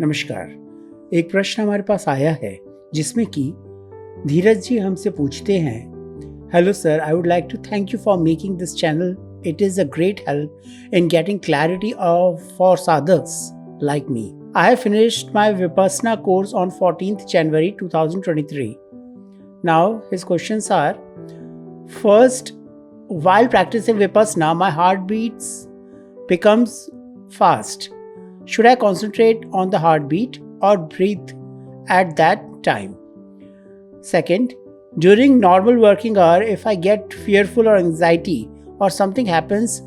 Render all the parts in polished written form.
नमस्कार। एक प्रश्न हमारे पास आया है जिसमें कि धीरज जी हमसे पूछते हैं, hello sir, I would like to thank you for making this channel. It is a great help in getting clarity for others like me. I have finished my Vipassana course on 14th January 2023. Now his questions are: first, while practicing Vipassana, my heartbeats becomes fast. Should I concentrate on the heartbeat or breathe at that time? Second, during normal working hour, if I get fearful or anxiety or something happens,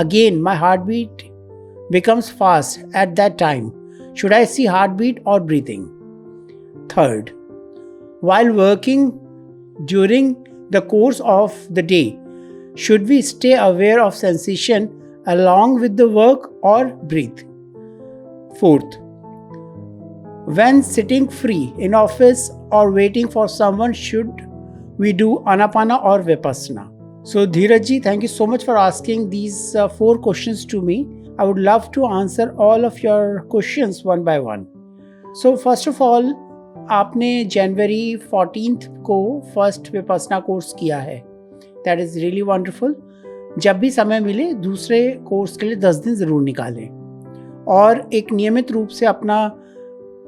again my heartbeat becomes fast at that time. Should I see heartbeat or breathing? Third, while working during the course of the day, should we stay aware of sensation along with the work or breathe? Fourth, when sitting free in office or waiting for someone, should we do Anapana or Vipassana? So Dheeraj ji, thank you so much for asking these 4 questions to me. I would love to answer all of your questions one by one. So first of all, आपने जनवरी 14th को first Vipassana course किया है. That is really wonderful. जब भी समय मिले दूसरे course के लिए 10 दिन ज़रूर निकालें और एक नियमित रूप से अपना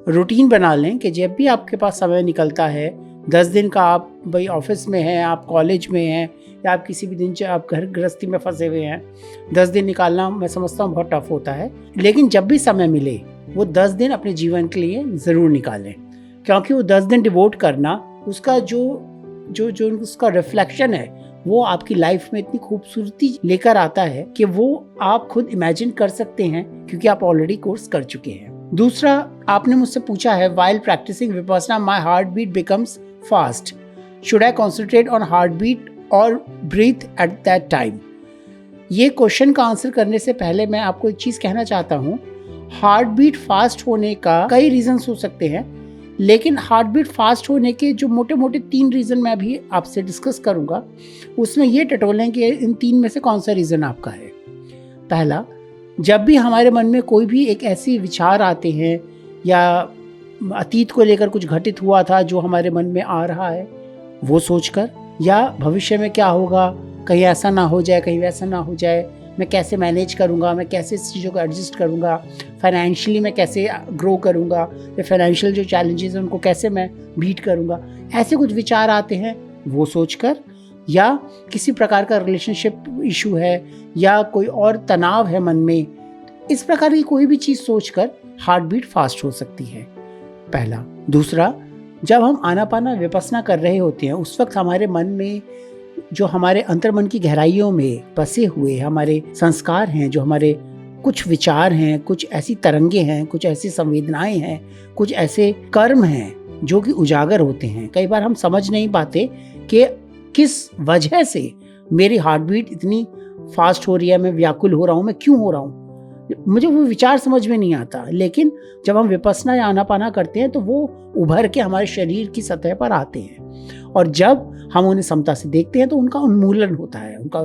रूटीन बना लें कि जब भी आपके पास समय निकलता है, 10 दिन का, आप भाई ऑफिस में हैं, आप कॉलेज में हैं या आप किसी भी दिन आप घर गृहस्थी में फंसे हुए हैं, 10 दिन निकालना मैं समझता हूँ बहुत टफ होता है. लेकिन जब भी समय मिले वो 10 दिन अपने जीवन के लिए ज़रूर निकालें, क्योंकि वो 10 दिन डिवोट करना, उसका जो उसका रिफ्लेक्शन है वो आपकी लाइफ में इतनी खूबसूरती लेकर आता है कि वो आप खुद इमेजिन कर सकते हैं, क्योंकि आप ऑलरेडी कोर्स कर चुके हैं. दूसरा, आपने मुझसे पूछा है, while practicing Vipassana my heart beat becomes fast, should I concentrate on heart beat और ब्रीथ एट दैट टाइम. ये क्वेश्चन का आंसर करने से पहले मैं आपको एक चीज़ कहना चाहता हूँ. हार्ट बीट फास्ट होने का कई रीजंस हो सकते हैं, लेकिन हार्ट बीट फास्ट होने के जो मोटे मोटे 3 रीज़न मैं अभी आपसे डिस्कस करूँगा, उसमें ये टटोलें कि इन 3 में से कौन सा रीज़न आपका है. पहला, जब भी हमारे मन में कोई भी एक ऐसी विचार आते हैं या अतीत को लेकर कुछ घटित हुआ था जो हमारे मन में आ रहा है वो सोचकर, या भविष्य में क्या होगा, कहीं ऐसा ना हो जाए, कहीं वैसा ना हो जाए, मैं कैसे मैनेज करूँगा, मैं कैसे इस चीज़ों को एडजस्ट करूँगा, फाइनेंशियली मैं कैसे ग्रो करूँगा, या फाइनेंशियल जो चैलेंजेस हैं उनको कैसे मैं बीट करूँगा, ऐसे कुछ विचार आते हैं वो सोचकर, या किसी प्रकार का रिलेशनशिप इशू है या कोई और तनाव है मन में, इस प्रकार की कोई भी चीज़ सोचकर हार्ट बीट फास्ट हो सकती है. पहला. दूसरा, जब हम आनापाना विपस्सना कर रहे होते हैं उस वक्त हमारे मन में जो हमारे अंतर्मन की गहराइयों में बसे हुए हमारे संस्कार हैं, जो हमारे कुछ विचार हैं, कुछ ऐसी तरंगे हैं, कुछ ऐसी संवेदनाएं हैं, कुछ ऐसे कर्म हैं जो कि उजागर होते हैं. कई बार हम समझ नहीं पाते कि किस वजह से मेरी हार्ट बीट इतनी फास्ट हो रही है, मैं व्याकुल हो रहा हूँ, मैं क्यों हो रहा हूँ, मुझे वो विचार समझ में नहीं आता. लेकिन जब हम विपस्सना या आनापाना करते हैं तो वो उभर के हमारे शरीर की सतह पर आते हैं, और जब हम उन्हें समता से देखते हैं तो उनका उन्मूलन होता है, उनका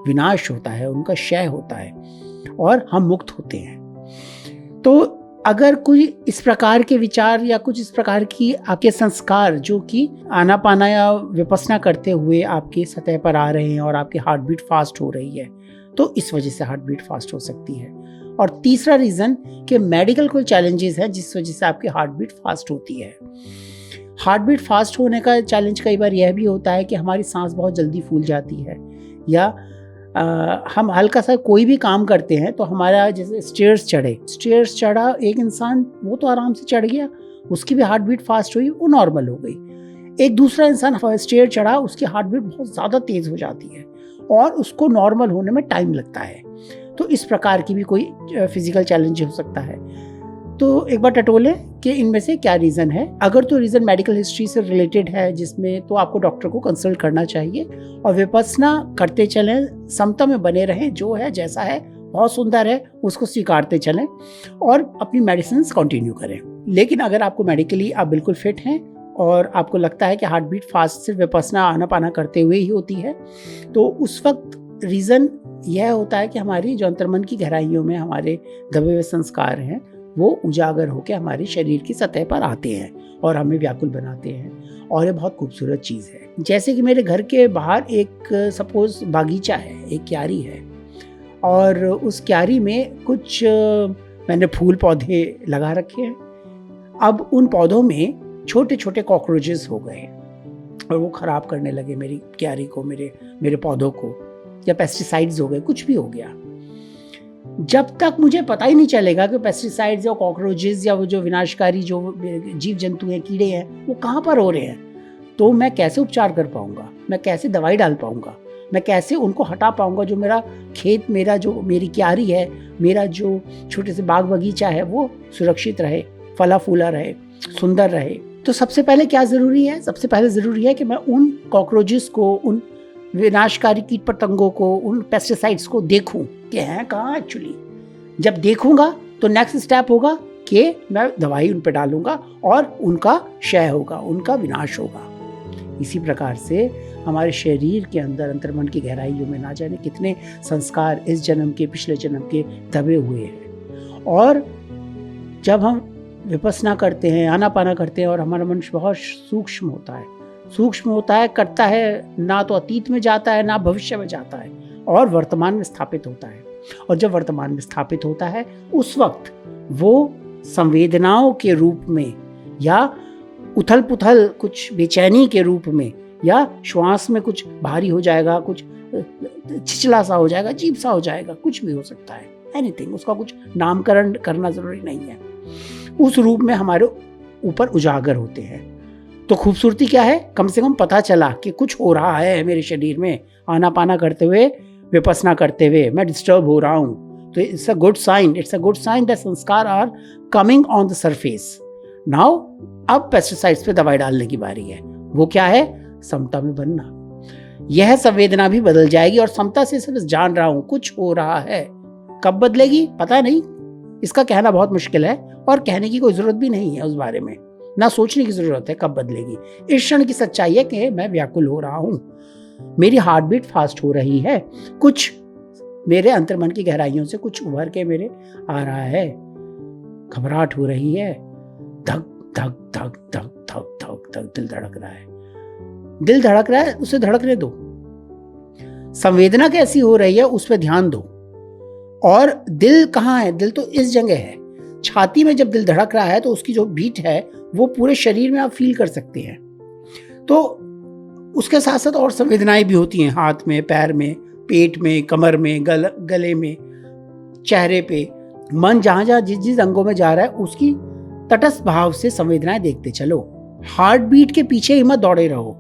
विनाश होता है, उनका क्षय होता है और हम मुक्त होते हैं. तो अगर कोई इस प्रकार के विचार या कुछ इस प्रकार की आपके संस्कार जो कि आनापाना या विपस्सना करते हुए आपकी सतह पर आ रहे हैं और आपकी हार्ट बीट फास्ट हो रही है, तो इस वजह से हार्ट बीट फास्ट हो सकती है. और तीसरा रीज़न कि मेडिकल कोई चैलेंजेस हैं जिस वजह से आपकी हार्ट बीट फास्ट होती है. हार्ट बीट फास्ट होने का चैलेंज कई बार यह भी होता है कि हमारी सांस बहुत जल्दी फूल जाती है, या हम हल्का सा कोई भी काम करते हैं तो हमारा, जैसे स्टेयर्स चढ़ा एक इंसान, वो तो आराम से चढ़ गया, उसकी भी हार्ट बीट फास्ट हुई, वो नॉर्मल हो गई. एक दूसरा इंसान स्टेयर चढ़ा, उसकी हार्ट बीट बहुत ज़्यादा तेज़ हो जाती है और उसको नॉर्मल होने में टाइम लगता है. तो इस प्रकार की भी कोई फिजिकल चैलेंज हो सकता है. तो एक बार टटोलें कि इनमें से क्या रीज़न है. अगर तो रीज़न मेडिकल हिस्ट्री से रिलेटेड है जिसमें, तो आपको डॉक्टर को कंसल्ट करना चाहिए और विपस्सना करते चलें, समता में बने रहें, जो है जैसा है बहुत सुंदर है उसको स्वीकारते चलें और अपनी मेडिसिन कंटिन्यू करें. लेकिन अगर आपको मेडिकली आप बिल्कुल फिट हैं और आपको लगता है कि हार्ट बीट फास्ट सिर्फ विपस्सना आनापाना करते हुए ही होती है, तो उस वक्त रीज़न यह होता है कि हमारी जो अंतर्मन की गहराइयों में हमारे दबे हुए संस्कार हैं वो उजागर होकर हमारे शरीर की सतह पर आते हैं और हमें व्याकुल बनाते हैं। और ये बहुत खूबसूरत चीज़ है। जैसे कि मेरे घर के बाहर एक सपोज बागीचा है, एक क्यारी है, और उस क्यारी में कुछ मैंने फूल पौधे लगा रखे हैं। अब उन पौधों में छोटे छोटे कॉकरोचेस हो गए और वो ख़राब करने लगे मेरी क्यारी को, मेरे पौधों को, या पेस्टिसाइड्स हो गए, कुछ भी हो गया। जब तक मुझे पता ही नहीं चलेगा कि पेस्टिसाइड्स या कॉकरोचेस या वो जो विनाशकारी जो जीव जंतु हैं, कीड़े हैं, वो कहाँ पर हो रहे हैं, तो मैं कैसे उपचार कर पाऊँगा, मैं कैसे दवाई डाल पाऊँगा, मैं कैसे उनको हटा पाऊँगा, जो मेरा खेत, मेरा जो मेरी क्यारी है, मेरा जो छोटे से बाग बगीचा है, वो सुरक्षित रहे, फला फूला रहे, सुंदर रहे। तो सबसे पहले क्या ज़रूरी है? सबसे पहले ज़रूरी है कि मैं उन कॉकरोचेस को, उन विनाशकारी कीट पतंगों को, उन पेस्टिसाइड्स को देखूं कि हैं कहाँ एक्चुअली। जब देखूंगा तो नेक्स्ट स्टेप होगा कि मैं दवाई उन पर डालूंगा और उनका क्षय होगा, उनका विनाश होगा। इसी प्रकार से हमारे शरीर के अंदर अंतर्मन की गहराइयों में ना जाने कितने संस्कार इस जन्म के, पिछले जन्म के दबे हुए हैं। और जब हम विपස්සना करते हैं, आनापाना करते हैं, और हमारा मन बहुत सूक्ष्म होता है, करता है, ना तो अतीत में जाता है ना भविष्य में जाता है, और वर्तमान में स्थापित होता है। और जब वर्तमान में स्थापित होता है उस वक्त वो संवेदनाओं के रूप में, या उथल पुथल कुछ बेचैनी के रूप में, या श्वास में कुछ भारी हो जाएगा, कुछ छिचला सा हो जाएगा, अजीब सा हो जाएगा, कुछ भी हो सकता है, एनीथिंग, उसका कुछ नामकरण करना जरूरी नहीं है, उस रूप में हमारे ऊपर उजागर होते हैं। तो खूबसूरती क्या है? कम से कम पता चला कि कुछ हो रहा है मेरे शरीर में, आनापाना करते हुए, विपස්සना करते हुए मैं डिस्टर्ब हो रहा हूँ। तो it's a good sign, that sanskar are coming on the surface now. अब पेस्टिसाइड्स पे दवाई डालने की बारी है। वो क्या है? समता में बनना। यह संवेदना भी बदल जाएगी और समता से सिर्फ जान रहा हूं कुछ हो रहा है। कब बदलेगी पता नहीं, इसका कहना बहुत मुश्किल है, और कहने की कोई जरूरत भी नहीं है उस बारे में, ना सोचने की जरूरत है कब बदलेगी। इस क्षण की सच्चाई है कि मैं व्याकुल हो रहा हूं, मेरी हार्ट बीट फास्ट हो रही है, कुछ मेरे अंतर्मन की गहराइयों से कुछ उभर के मेरे आ रहा है, घबराहट हो रही है, धक धक धक धक धक धक धक, दिल धड़क रहा है, दिल धड़क रहा है, उसे धड़कने दो। संवेदना कैसी हो रही है उस पर ध्यान दो। और दिल कहाँ है? दिल तो इस जगह है, छाती में जब दिल धड़क रहा है तो उसकी जो बीट है वो पूरे शरीर में आप फील कर सकते हैं। तो उसके साथ साथ और संवेदनाएं भी होती हैं, हाथ में, पैर में, पेट में, कमर में, गले में, चेहरे पे। मन जहां जहां जिस जिस अंगों में जा रहा है उसकी तटस्थ भाव से संवेदनाएं देखते चलो। हार्ट बीट के पीछे ही मत दौड़े रहो।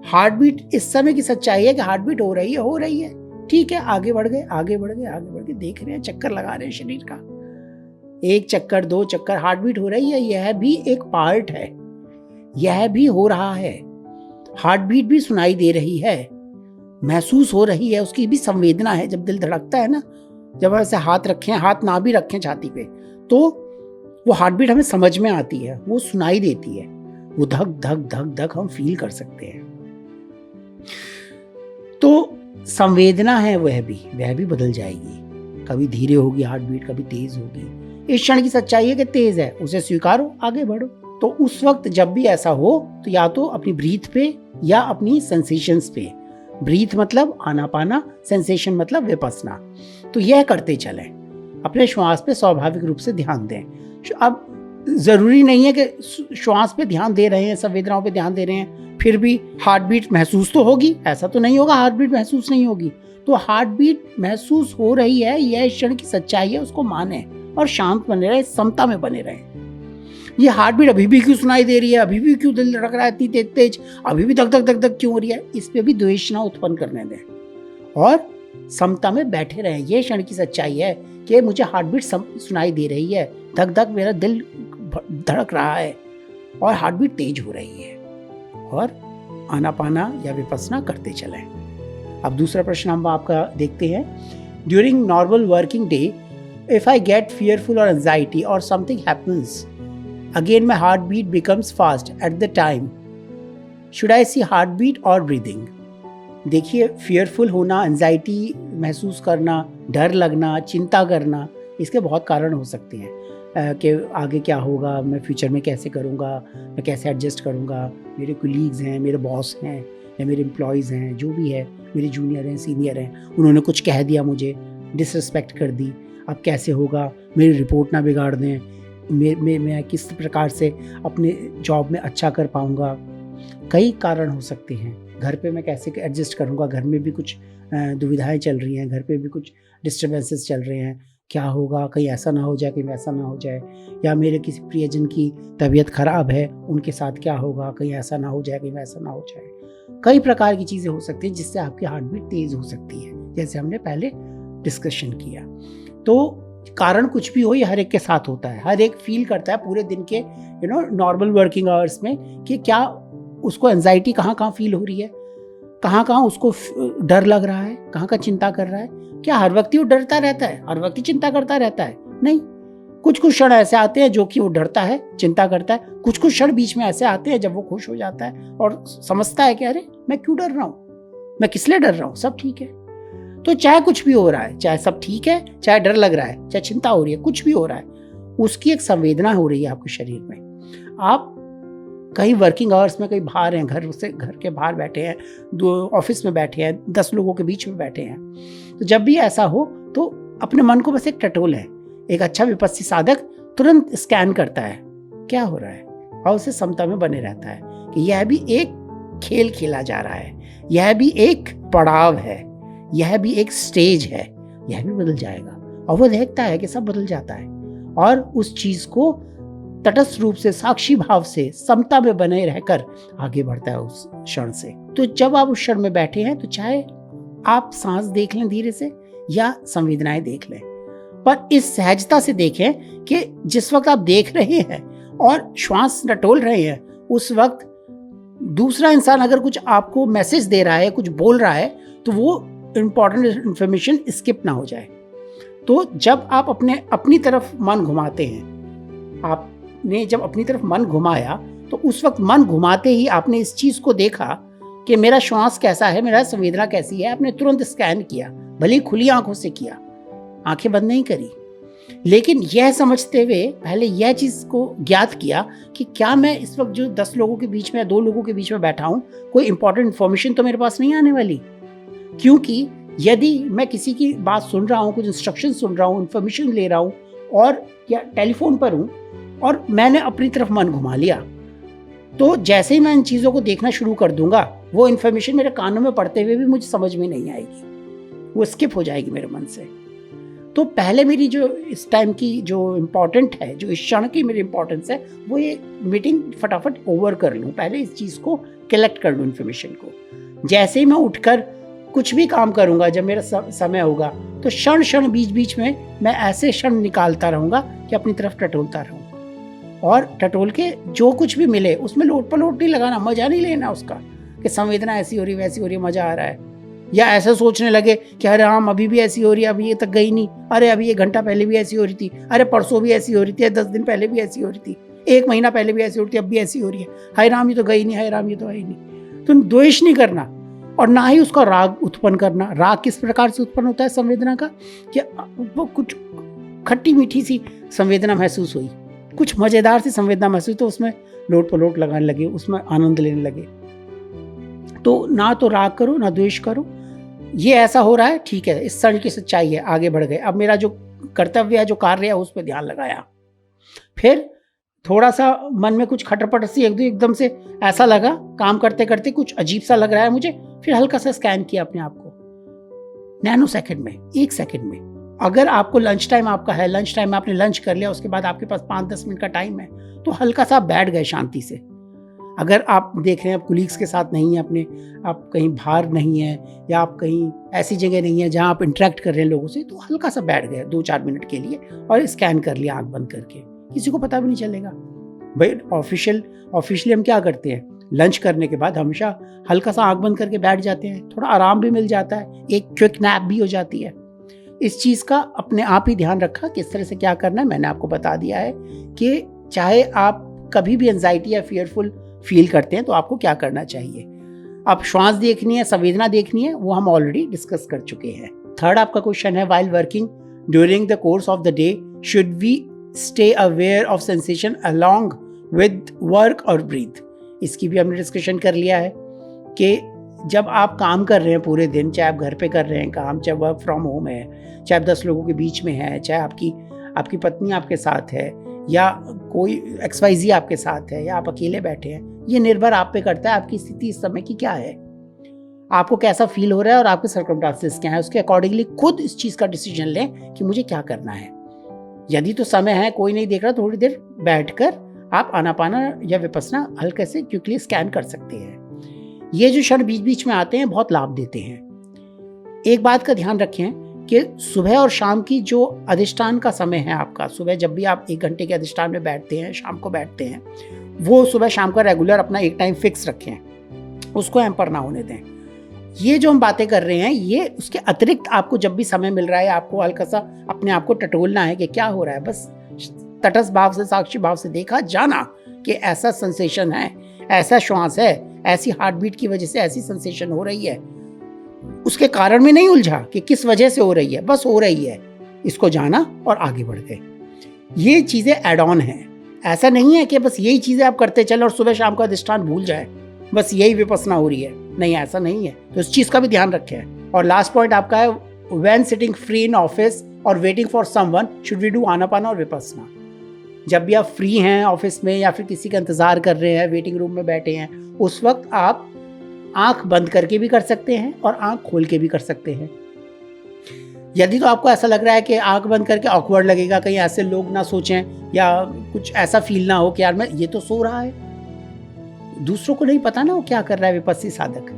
हार्ट बीट इस समय की सच्चाई है कि हार्ट बीट हो रही है, ठीक है, आगे बढ़ गए, देख रहे हैं, चक्कर लगा रहे हैं शरीर का, एक चक्कर, दो चक्कर, हार्ट बीट हो रही है, यह भी एक पार्ट है, यह भी हो रहा है। हार्ट बीट भी सुनाई दे रही है, महसूस हो रही है, उसकी भी संवेदना है। जब दिल धड़कता है ना, जब ऐसे हाथ रखें, हाथ ना भी रखें छाती पे, तो वो हार्ट बीट हमें समझ में आती है, वो सुनाई देती है, वो धक धक धक धक हम फील कर सकते हैं। तो संवेदना है, वह भी बदल जाएगी, कभी धीरे होगी हार्ट बीट, कभी तेज होगी। इस क्षण की सच्चाई है कि तेज है, उसे स्वीकारो, आगे बढ़ो। तो उस वक्त जब भी ऐसा हो तो या तो अपनी ब्रीथ पे या अपनी सेंसेशंस पे, ब्रीथ मतलब आनापाना, सेंसेशन मतलब विपස්සना, तो यह करते चलें, अपने श्वास पे स्वाभाविक रूप से ध्यान दें। अब जरूरी नहीं है कि श्वास पे ध्यान दे रहे हैं, संवेदनाओं पे ध्यान दे रहे हैं फिर भी हार्ट बीट महसूस तो होगी, ऐसा तो नहीं होगा हार्ट बीट महसूस नहीं होगी। तो हार्ट बीट महसूस हो रही है, यह इस क्षण की सच्चाई है, उसको माने और शांत बने रहे, समता में बने रहे। ये हार्ट बीट अभी भी क्यों सुनाई दे रही है, अभी भी क्यों दिल धड़क रहा है इतनी तेज तेज, अभी भी धक धक धक धक क्यों हो रही है, इस पे भी द्वेष ना उत्पन्न करने दें और समता में बैठे रहें। ये क्षण की सच्चाई है कि मुझे हार्ट बीट सुनाई दे रही है, धक धक मेरा दिल धड़क रहा है और हार्ट बीट तेज हो रही है, और आनापाना या विपස්සना करते चलें। अब दूसरा प्रश्न हम आपका देखते हैं। During normal working day, if I get fearful और एंजाइटी और something happens, again my heart beat becomes fast at the time, should I see heart beat और ब्रीदिंग? देखिए, फियरफुल होना, एंजाइटी महसूस करना, डर लगना, चिंता करना, इसके बहुत कारण हो सकते हैं। कि आगे क्या होगा, मैं फ्यूचर में कैसे करूँगा, मैं कैसे एडजस्ट करूँगा, मेरे कोलीग्स हैं, मेरे बॉस हैं या मेरे एम्प्लॉयज़ हैं, जो भी है, मेरे जूनियर हैं, सीनियर हैं, उन्होंने कुछ कह दिया मुझे, डिसरिस्पेक्ट कर दी, अब कैसे होगा, मेरी रिपोर्ट ना बिगाड़ दें, मैं किस प्रकार से अपने जॉब में अच्छा कर पाऊँगा। कई कारण हो सकते हैं। घर पे मैं कैसे एडजस्ट करूँगा, घर में भी कुछ दुविधाएँ चल रही हैं, घर पे भी कुछ डिस्टर्बेंसेस चल रहे हैं, क्या होगा, कहीं ऐसा ना हो जाए, कहीं वैसा ना हो जाए, या मेरे किसी प्रियजन की तबीयत ख़राब है, उनके साथ क्या होगा, कहीं ऐसा ना हो जाए, कहीं वैसा ना हो जाए। कई प्रकार की चीज़ें हो सकती हैं जिससे आपकी हार्ट बीट तेज़ हो सकती है, जैसे हमने पहले डिस्कशन किया। तो कारण कुछ भी हो, ये हर एक के साथ होता है, हर एक फील करता है पूरे दिन के नॉर्मल वर्किंग आवर्स में कि क्या उसको एंजाइटी कहाँ फील हो रही है, कहाँ उसको डर लग रहा है, कहाँ चिंता कर रहा है। क्या हर वक्त ही वो डरता रहता है, हर वक्त ही चिंता करता रहता है? नहीं, कुछ क्षण ऐसे आते हैं जो कि वो डरता है, चिंता करता है, कुछ क्षण बीच में ऐसे आते हैं जब वो खुश हो जाता है और समझता है कि अरे मैं क्यों डर रहा हूँ, मैं किस लिए डर रहा हूँ, सब ठीक है। तो चाहे कुछ भी हो रहा है, चाहे सब ठीक है, चाहे डर लग रहा है, चाहे चिंता हो रही है, कुछ भी हो रहा है, उसकी एक संवेदना हो रही है आपके शरीर में। आप कहीं वर्किंग आवर्स में कहीं बाहर हैं, घर के बाहर बैठे हैं, ऑफिस में बैठे हैं, 10 लोगों के बीच में बैठे हैं, तो जब भी ऐसा हो तो अपने मन को बस एक टटोल है। एक अच्छा विपस्सी साधक तुरंत स्कैन करता है क्या हो रहा है और उसे समता में बने रहता है कि यह भी एक खेल खेला जा रहा है, यह भी एक पड़ाव है, यह भी एक स्टेज है, यह भी बदल जाएगा। और वो देखता है कि सब बदल जाता है और उस चीज को तटस्थ रूप से, साक्षी भाव से, समता में बने रहकर आगे बढ़ता है उस क्षण से। तो जब आप उस क्षण में बैठे हैं तो चाहे आप सांस देख लें धीरे से या संवेदनाएं देख लें, पर इस सहजता से देखें कि जिस वक्त आप देख रहे हैं और श्वास टटोल रहे हैं, उस वक्त दूसरा इंसान अगर कुछ आपको मैसेज दे रहा है, कुछ बोल रहा है, तो वो इंपॉर्टेंट इंफॉर्मेशन स्किप ना हो जाए। तो जब आप अपनी तरफ मन घुमाते हैं, आपने जब अपनी तरफ मन घुमाया तो उस वक्त मन घुमाते ही आपने इस चीज को देखा कि मेरा श्वास कैसा है, मेरा संवेदना कैसी है, आपने तुरंत स्कैन किया, भले खुली आंखों से किया, आंखें बंद नहीं करी, लेकिन यह समझते हुए पहले यह चीज को ज्ञात किया कि क्या मैं इस वक्त जो 10 लोगों के बीच में या 2 लोगों के बीच में बैठा हूं, कोई इंपॉर्टेंट इंफॉर्मेशन तो मेरे पास नहीं आने वाली। क्योंकि यदि मैं किसी की बात सुन रहा हूं, कुछ इंस्ट्रक्शन सुन रहा हूं, इंफॉर्मेशन ले रहा हूं और या टेलीफोन पर हूं और मैंने अपनी तरफ मन घुमा लिया, तो जैसे ही मैं इन चीज़ों को देखना शुरू कर दूंगा, वो इन्फॉर्मेशन मेरे कानों में पड़ते हुए भी मुझे समझ में नहीं आएगी, वो स्किप हो जाएगी मेरे मन से। तो पहले मेरी जो इस टाइम की जो इम्पोर्टेंट है, जो इस क्षण की मेरी इम्पोर्टेंस है, वो ये मीटिंग फटाफट ओवर कर लूँ, पहले इस चीज़ को कलेक्ट कर लूँ इन्फॉर्मेशन को। जैसे ही मैं उठकर कुछ भी काम करूँगा, जब मेरा समय होगा, तो क्षण बीच बीच में मैं ऐसे क्षण निकालता रहूँगा कि अपनी तरफ टटोलता रहूँ, और टटोल के जो कुछ भी मिले उसमें लोट पलोट नहीं लगाना, मजा नहीं लेना उसका कि संवेदना ऐसी हो रही वैसी हो रही, मजा आ रहा है, या ऐसा सोचने लगे कि अरे हाँ अभी भी ऐसी हो रही है, अभी ये तक गई नहीं, अरे अभी 1 घंटा पहले भी ऐसी हो रही थी, अरे परसों भी ऐसी हो रही थी, 10 दिन पहले भी ऐसी हो रही थी, 1 महीना पहले भी ऐसी हो रही थी, अब भी ऐसी हो रही है, हाय राम ये तो गई नहीं, हाय राम ये तो है नहीं। तो द्वेष नहीं करना और ना ही उसका राग उत्पन्न करना। राग किस प्रकार से उत्पन्न होता है संवेदना का, कि वो कुछ खट्टी मीठी सी संवेदना महसूस हुई, कुछ मजेदार सी संवेदना महसूस, तो उसमें लोट पलोट लगाने लगे, उसमें आनंद लेने लगे। तो ना तो राग करो ना द्वेष करो, ये ऐसा हो रहा है, ठीक है, इस क्षण की सच्चाई है, आगे बढ़ गए, अब मेरा जो कर्तव्य है, जो कार्य है, उस पर ध्यान लगाया। फिर थोड़ा सा मन में कुछ खटरपट सी एकदम से ऐसा लगा, काम करते करते कुछ अजीब सा लग रहा है मुझे, फिर हल्का सा स्कैन किया अपने आप को, नैनो सेकंड में, 1 सेकंड में। अगर आपको लंच टाइम आपका है, लंच टाइम में आपने लंच कर लिया, उसके बाद आपके पास 5-10 मिनट का टाइम है, तो हल्का सा बैठ गए शांति से। अगर आप देख रहे हैं आप कुलीग्स के साथ नहीं है, आप कहीं बाहर नहीं है, या आप कहीं ऐसी जगह नहीं है जहां आप इंटरेक्ट कर रहे हैं लोगों से, तो हल्का सा बैठ गए 2-4 मिनट के लिए और स्कैन कर लिया आंख बंद करके, किसी को पता भी नहीं चलेगा। भाई ऑफिशियली हम क्या करते हैं, लंच करने के बाद हमेशा हल्का सा आंख बंद करके बैठ जाते हैं, थोड़ा आराम भी मिल जाता है, एक क्विक नैप भी हो जाती है। इस चीज़ का अपने आप ही ध्यान रखा किस तरह से क्या करना है, मैंने आपको बता दिया है कि चाहे आप कभी भी एंजाइटी या फियरफुल फील करते हैं तो आपको क्या करना चाहिए। अब श्वास देखनी है, संवेदना देखनी है, वो हम ऑलरेडी डिस्कस कर चुके हैं। थर्ड आपका क्वेश्चन है, while working during the course of the day should we stay aware of sensation along with work और ब्रीथ। इसकी भी हमने डिस्कशन कर लिया है कि जब आप काम कर रहे हैं पूरे दिन, चाहे आप घर पे कर रहे हैं काम, चाहे वर्क फ्रॉम होम है, चाहे आप 10 लोगों के बीच में है, चाहे आपकी पत्नी आपके साथ है, या कोई XYZ आपके साथ है, या आप अकेले बैठे हैं, ये निर्भर आप पे करता है आपकी स्थिति इस समय की क्या है, आपको कैसा फील हो रहा है और आपके सर्कमस्टेंसेस क्या है। उसके अकॉर्डिंगली खुद इस चीज़ का डिसीजन लें कि मुझे क्या करना है। यदि तो समय है, कोई नहीं देख रहा, थोड़ी देर बैठकर आप आनापाना या विपस्सना हल्के से क्विकली स्कैन कर सकते हैं। ये जो क्षण बीच बीच में आते हैं बहुत लाभ देते हैं। एक बात का ध्यान रखें कि सुबह और शाम की जो अधिष्ठान का समय है आपका, सुबह जब भी आप 1 घंटे के अधिष्ठान में बैठते हैं, शाम को बैठते हैं, वो सुबह शाम का रेगुलर अपना एक टाइम फिक्स रखें, उसको हैम्पर ना होने दें। ये जो हम बातें कर रहे हैं, ये उसके अतिरिक्त आपको जब भी समय मिल रहा है, आपको हल्का सा अपने आप को टटोलना है कि क्या हो रहा है। बस तटस्थ भाव से, साक्षी भाव से देखा जाना कि ऐसा सेंसेशन है, ऐसा श्वास है, ऐसी हार्ट बीट की वजह से ऐसी सेंसेशन हो रही है। उसके कारण में नहीं उलझा कि किस वजह से हो रही है, बस हो रही है, इसको जाना और आगे बढ़ गए। ये चीज़ें एड ऑन हैं। ऐसा नहीं है कि बस यही चीज़ें आप करते चलें और सुबह शाम का अधिष्ठान भूल जाए, बस यही विपस्सना हो रही है। नहीं, ऐसा नहीं है। तो इस चीज़ का भी ध्यान रखें। और लास्ट पॉइंट आपका है, when sitting free in office और waiting for someone should we do Anapana और विपस्सना। जब भी आप फ्री हैं ऑफिस में या फिर किसी का इंतजार कर रहे हैं, वेटिंग रूम में बैठे हैं, उस वक्त आप आंख बंद करके भी कर सकते हैं और आंख खोल के भी कर सकते हैं। यदि तो आपको ऐसा लग रहा है कि आंख बंद करके ऑकवर्ड लगेगा, कहीं ऐसे लोग ना सोचें या कुछ ऐसा फील ना हो कि यार मैं ये तो सो रहा है, दूसरों को नहीं पता ना वो क्या कर रहा है विपस्सी साधक,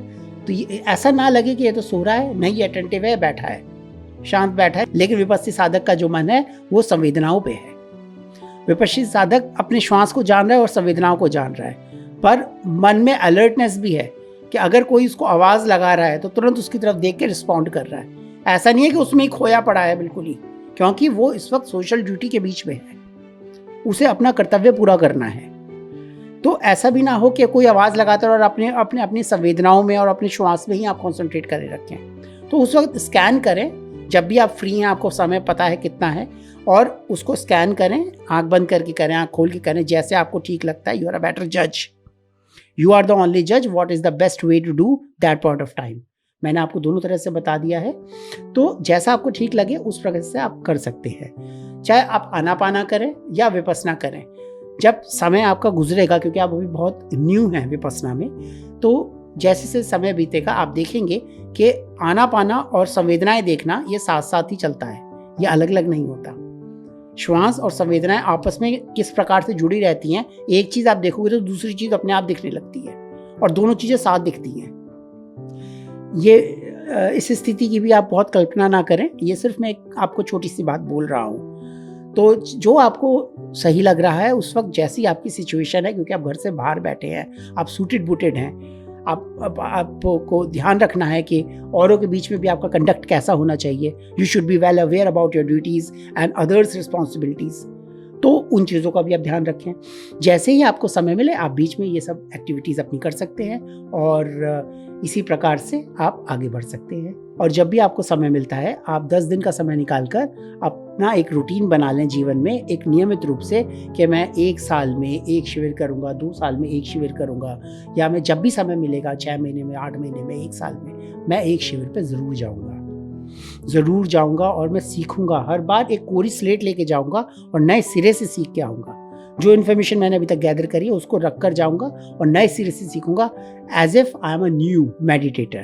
तो ये ऐसा ना लगे कि ये तो सो रहा है, नहीं, ये अटेंटिव है, बैठा है, शांत बैठा है। लेकिन विपस्सी साधक का जो मन है वो संवेदनाओं पे है। विपस्सी साधक अपने श्वास को जान रहा है और संवेदनाओं को जान रहा है, पर मन में अलर्टनेस भी है कि अगर कोई उसको आवाज़ लगा रहा है तो तुरंत उसकी तरफ देख के रिस्पॉन्ड कर रहा है। ऐसा नहीं है कि उसमें ही खोया पड़ा है बिल्कुल ही, क्योंकि वो इस वक्त सोशल ड्यूटी के बीच में है, उसे अपना कर्तव्य पूरा करना है। तो ऐसा भी ना हो कि कोई आवाज़ लगाता है और अपनी संवेदनाओं में और अपने श्वास में ही आप कॉन्सेंट्रेट करे रखें। तो उस वक्त स्कैन करें, जब भी आप फ्री हैं, आपको समय पता है कितना है, और उसको स्कैन करें, आंख बंद करके करें, आंख खोल के करें, जैसे आपको ठीक लगता है। यू आर अ बेटर जज, यू आर द ओनली जज what is the best way to do that point of time. मैंने आपको दोनों तरह से बता दिया है, तो जैसा आपको ठीक लगे उस प्रकार से आप कर सकते हैं। चाहे आप आनापाना करें या विपस्सना करें, जब समय आपका गुजरेगा, क्योंकि आप अभी बहुत न्यू हैं विपस्सना में, तो जैसे जैसे समय बीतेगा आप देखेंगे कि आनापाना और संवेदनाएं देखना ये साथ साथ ही चलता है, ये अलग अलग नहीं होता। श्वास और संवेदनाएं आपस में किस प्रकार से जुड़ी रहती हैं, एक चीज़ आप देखोगे तो दूसरी चीज़ अपने आप दिखने लगती है, और दोनों चीज़ें साथ दिखती हैं। ये इस स्थिति की भी आप बहुत कल्पना ना करें, ये सिर्फ मैं आपको छोटी सी बात बोल रहा हूँ। तो जो आपको सही लग रहा है उस वक्त, जैसी आपकी सिचुएशन है, क्योंकि आप घर से बाहर बैठे हैं, आप सूटेड बूटेड हैं, आपको ध्यान रखना है कि औरों के बीच में भी आपका कंडक्ट कैसा होना चाहिए। You should be well aware about your duties and others responsibilities. तो उन चीज़ों का भी आप ध्यान रखें। जैसे ही आपको समय मिले आप बीच में ये सब एक्टिविटीज़ अपनी कर सकते हैं, और इसी प्रकार से आप आगे बढ़ सकते हैं। और जब भी आपको समय मिलता है, आप 10 दिन का समय निकालकर अपना एक रूटीन बना लें जीवन में, एक नियमित रूप से, कि मैं 1 साल में 1 शिविर करूँगा, 2 साल में 1 शिविर करूँगा, या मैं जब भी समय मिलेगा 6 महीने में, 8 महीने में, 1 साल में, मैं 1 शिविर पे ज़रूर जाऊँगा और मैं सीखूँगा। हर बार एक कोरी स्लेट लेके जाऊँगा और नए सिरे से सीख के आऊँगा। जो इन्फॉर्मेशन मैंने अभी तक गैदर करी है उसको रख कर जाऊँगा और नए सिरे से सीखूँगा, as if I am a new meditator,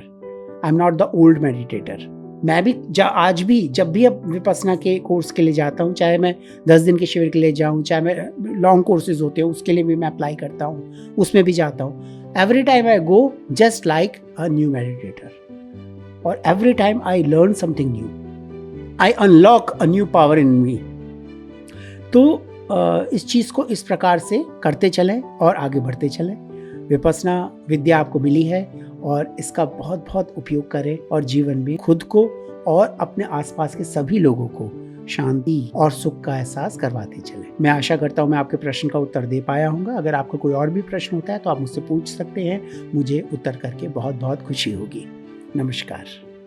I am not the old meditator. मैं भी आज भी जब भी अब विपस्सना के कोर्स के लिए जाता हूँ, चाहे मैं 10 दिन के शिविर के लिए जाऊँ, चाहे मैं लॉन्ग कोर्सेज होते हैं उसके लिए भी मैं अप्लाई करता हूँ, उसमें भी जाता हूँ। Every time I go just like a new meditator, और every time I learn something new, I unlock a new power in me. तो इस चीज़ को इस प्रकार से करते चलें और आगे बढ़ते चलें। विपस्सना विद्या आपको मिली है और इसका बहुत बहुत उपयोग करें, और जीवन में खुद को और अपने आसपास के सभी लोगों को शांति और सुख का एहसास करवाते चलें। मैं आशा करता हूँ मैं आपके प्रश्न का उत्तर दे पाया हूँगा। अगर आपको कोई और भी प्रश्न होता है तो आप मुझसे पूछ सकते हैं, मुझे उत्तर करके बहुत बहुत खुशी होगी। नमस्कार।